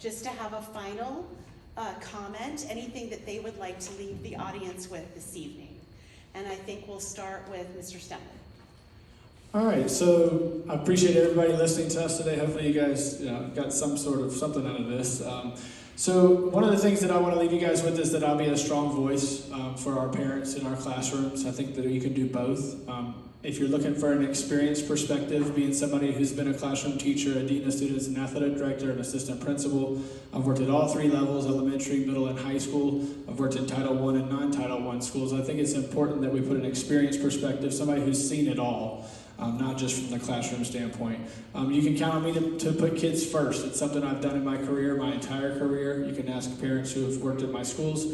just to have a final comment, anything that they would like to leave the audience with this evening. And I think we'll start with Mr. Stemman. All right, so I appreciate everybody listening to us today. Hopefully you guys got something out of this. So one of the things that I want to leave you guys with is that I'll be a strong voice for our parents in our classrooms. I think that you can do both. If you're looking for an experienced perspective, being somebody who's been a classroom teacher, a dean of students, an athletic director, an assistant principal, I've worked at all three levels, elementary, middle, and high school. I've worked in Title I and non-Title I schools. I think it's important that we put an experienced perspective, somebody who's seen it all. Not just from the classroom standpoint. You can count on me to put kids first. It's something I've done in my career, my entire career. You can ask parents who have worked at my schools.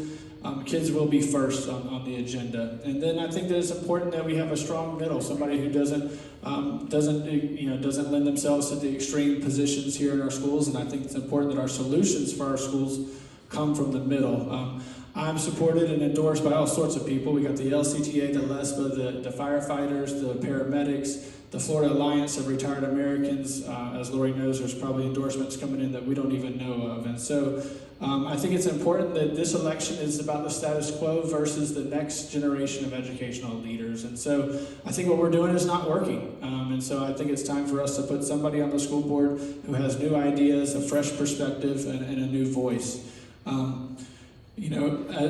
Kids will be first on the agenda. And then I think that it's important that we have a strong middle, somebody who doesn't lend themselves to the extreme positions here in our schools. And I think it's important that our solutions for our schools come from the middle. I'm supported and endorsed by all sorts of people. We got the LCTA, the LESPA, the firefighters, the paramedics, the Florida Alliance of Retired Americans. As Lori knows, there's probably endorsements coming in that we don't even know of. And so I think it's important that this election is about the status quo versus the next generation of educational leaders. And so I think what we're doing is not working. And so I think it's time for us to put somebody on the school board who has new ideas, a fresh perspective, and a new voice.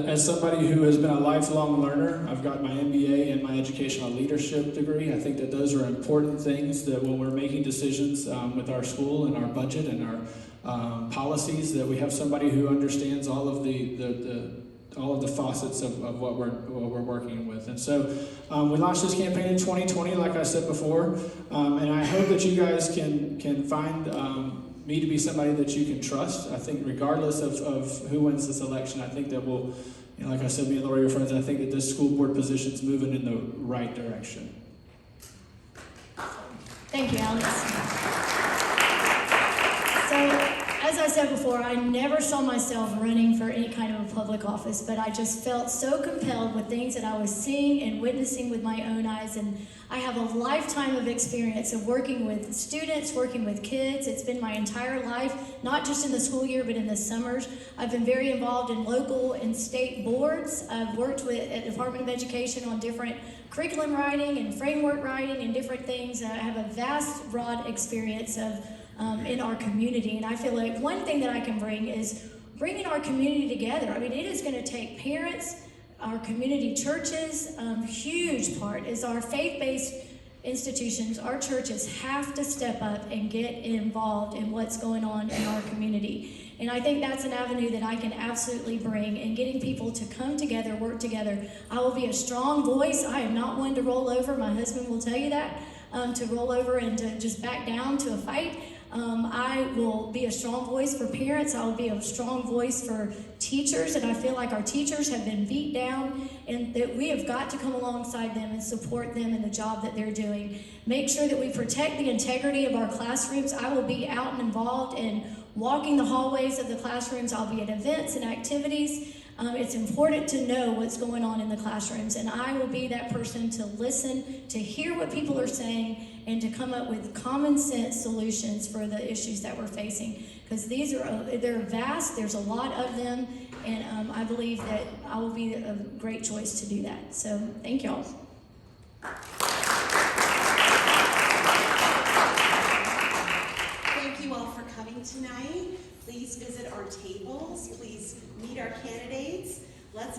As somebody who has been a lifelong learner, I've got my MBA and my educational leadership degree. I think that those are important things that when we're making decisions with our school and our budget and our policies, that we have somebody who understands all of the facets of what we're working with. And so we launched this campaign in 2020, like I said before, and I hope that you guys can find me to be somebody that you can trust. I think regardless of who wins this election, I think that we'll, like I said, me and Lori are friends, I think that this school board position's moving in the right direction. Thank you, Alex. So, as I said before, I never saw myself running for any kind of a public office, but I just felt so compelled with things that I was seeing and witnessing with my own eyes. And I have a lifetime of experience of working with students, working with kids. It's been my entire life, not just in the school year, but in the summers. I've been very involved in local and state boards. I've worked with at Department of Education on different curriculum writing and framework writing and different things. I have a vast, broad experience of in our community, and I feel like one thing that I can bring is bringing our community together. I mean, it is going to take parents, our community churches, huge part is our faith-based institutions, our churches have to step up and get involved in what's going on in our community. And I think that's an avenue that I can absolutely bring, and getting people to come together, work together. I will be a strong voice. I am not one to roll over. My husband will tell you that, to roll over and to just back down to a fight. I will be a strong voice for parents. I will be a strong voice for teachers, and I feel like our teachers have been beat down, and that we have got to come alongside them and support them in the job that they're doing. Make sure that we protect the integrity of our classrooms. I will be out and involved in walking the hallways of the classrooms. I'll be at events and activities. It's important to know what's going on in the classrooms, and I will be that person to listen, to hear what people are saying, and to come up with common sense solutions for the issues that we're facing. Because they're vast, there's a lot of them, and I believe that I will be a great choice to do that. So thank y'all. Thank you all for coming tonight. Please visit our tables. Please meet our candidates. Let's